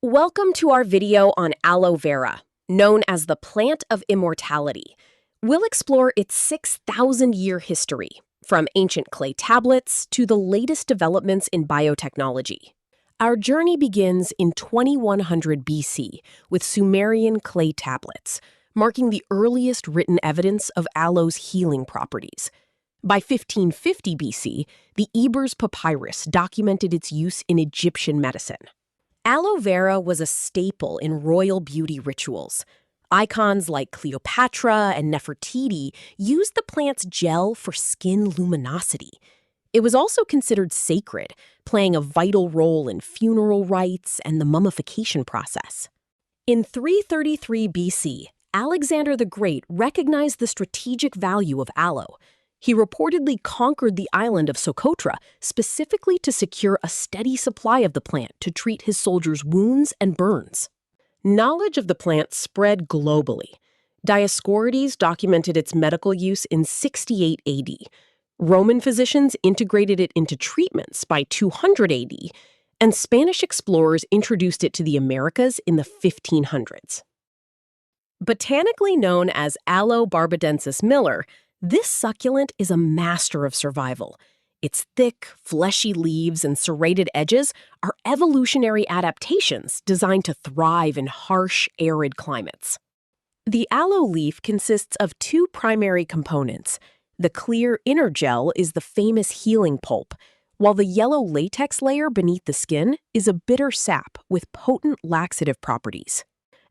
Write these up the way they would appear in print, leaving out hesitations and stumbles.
Welcome to our video on aloe vera, known as the plant of immortality. We'll explore its 6,000-year history, from ancient clay tablets to the latest developments in biotechnology. Our journey begins in 2100 BC with Sumerian clay tablets, marking the earliest written evidence of aloe's healing properties. By 1550 BC, the Ebers Papyrus documented its use in Egyptian medicine. Aloe vera was a staple in royal beauty rituals. Icons like Cleopatra and Nefertiti used the plant's gel for skin luminosity. It was also considered sacred, playing a vital role in funeral rites and the mummification process. In 333 BC, Alexander the Great recognized the strategic value of aloe. He reportedly conquered the island of Socotra specifically to secure a steady supply of the plant to treat his soldiers' wounds and burns. Knowledge of the plant spread globally. Dioscorides documented its medical use in 68 AD. Roman physicians integrated it into treatments by 200 AD, and Spanish explorers introduced it to the Americas in the 1500s. Botanically known as Aloe barbadensis Miller, this succulent is a master of survival. Its thick, fleshy leaves and serrated edges are evolutionary adaptations designed to thrive in harsh, arid climates. The aloe leaf consists of two primary components. The clear inner gel is the famous healing pulp, while the yellow latex layer beneath the skin is a bitter sap with potent laxative properties.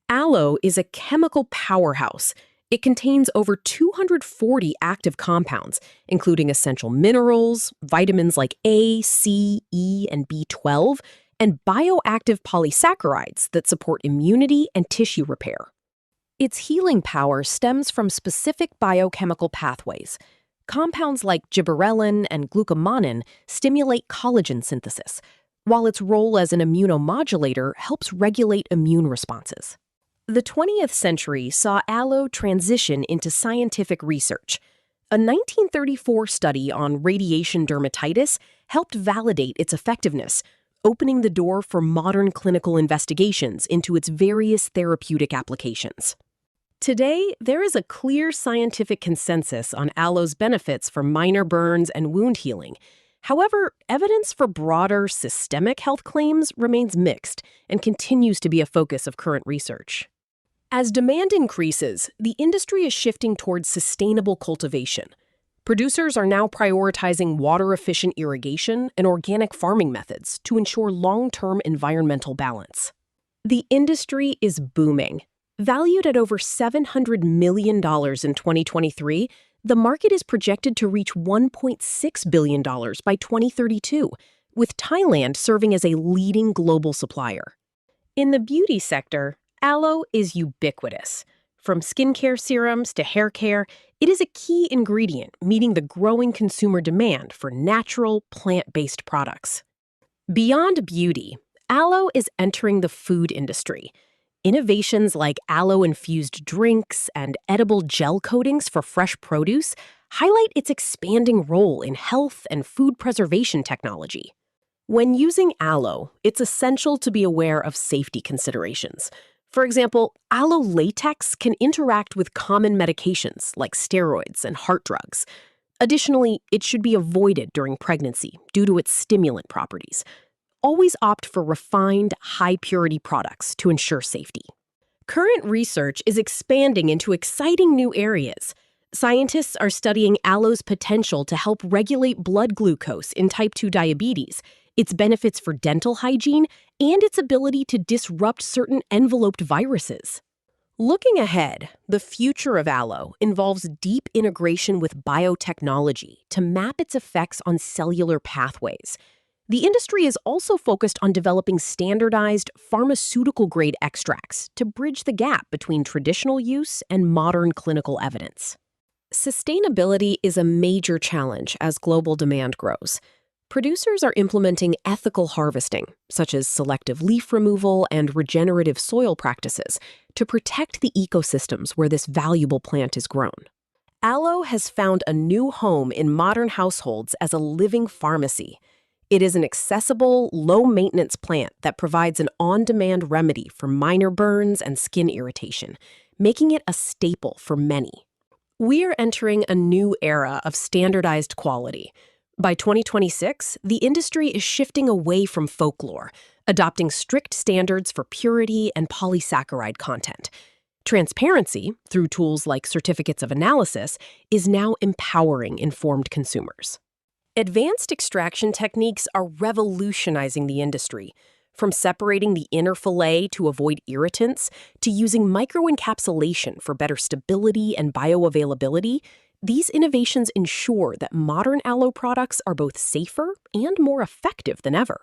Aloe is a chemical powerhouse. It contains over 240 active compounds, including essential minerals, vitamins like A, C, E, and B12, and bioactive polysaccharides that support immunity and tissue repair. Its healing power stems from specific biochemical pathways. Compounds like gibberellin and glucomannan stimulate collagen synthesis, while its role as an immunomodulator helps regulate immune responses. The 20th century saw aloe transition into scientific research. A 1934 study on radiation dermatitis helped validate its effectiveness, opening the door for modern clinical investigations into its various therapeutic applications. Today, there is a clear scientific consensus on aloe's benefits for minor burns and wound healing. However, evidence for broader systemic health claims remains mixed and continues to be a focus of current research. As demand increases, the industry is shifting towards sustainable cultivation. Producers are now prioritizing water-efficient irrigation and organic farming methods to ensure long-term environmental balance. The industry is booming. Valued at over $700 million in 2023, the market is projected to reach $1.6 billion by 2032, with Thailand serving as a leading global supplier. In the beauty sector, aloe is ubiquitous. From skincare serums to hair care, it is a key ingredient meeting the growing consumer demand for natural, plant-based products. Beyond beauty, aloe is entering the food industry. Innovations like aloe-infused drinks and edible gel coatings for fresh produce highlight its expanding role in health and food preservation technology. When using aloe, it's essential to be aware of safety considerations. For example, aloe latex can interact with common medications like steroids and heart drugs. Additionally, it should be avoided during pregnancy due to its stimulant properties. Always opt for refined, high-purity products to ensure safety. Current research is expanding into exciting new areas. Scientists are studying aloe's potential to help regulate blood glucose in type 2 diabetes, its benefits for dental hygiene, and its ability to disrupt certain enveloped viruses. Looking ahead, the future of aloe involves deep integration with biotechnology to map its effects on cellular pathways. The industry is also focused on developing standardized pharmaceutical-grade extracts to bridge the gap between traditional use and modern clinical evidence. Sustainability is a major challenge as global demand grows. Producers are implementing ethical harvesting, such as selective leaf removal and regenerative soil practices, to protect the ecosystems where this valuable plant is grown. Aloe has found a new home in modern households as a living pharmacy. It is an accessible, low-maintenance plant that provides an on-demand remedy for minor burns and skin irritation, making it a staple for many. We are entering a new era of standardized quality. By 2026, the industry is shifting away from folklore, adopting strict standards for purity and polysaccharide content. Transparency, through tools like certificates of analysis, is now empowering informed consumers. Advanced extraction techniques are revolutionizing the industry, from separating the inner fillet to avoid irritants to using microencapsulation for better stability and bioavailability. These innovations ensure that modern aloe products are both safer and more effective than ever.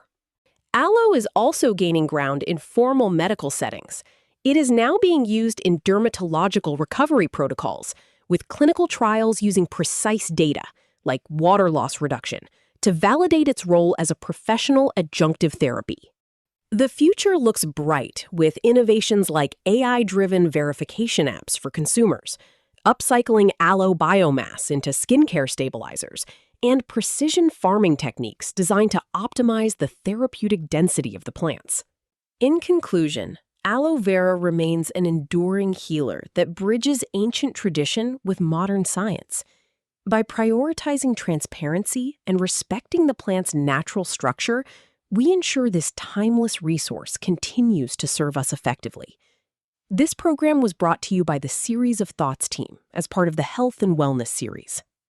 Aloe is also gaining ground in formal medical settings. It is now being used in dermatological recovery protocols, with clinical trials using precise data, like water loss reduction, to validate its role as a professional adjunctive therapy. The future looks bright with innovations like AI-driven verification apps for consumers, upcycling aloe biomass into skincare stabilizers, and precision farming techniques designed to optimize the therapeutic density of the plants. In conclusion, aloe vera remains an enduring healer that bridges ancient tradition with modern science. By prioritizing transparency and respecting the plant's natural structure, we ensure this timeless resource continues to serve us effectively. This program was brought to you by the Series of Thoughts team as part of the Health and Wellness series.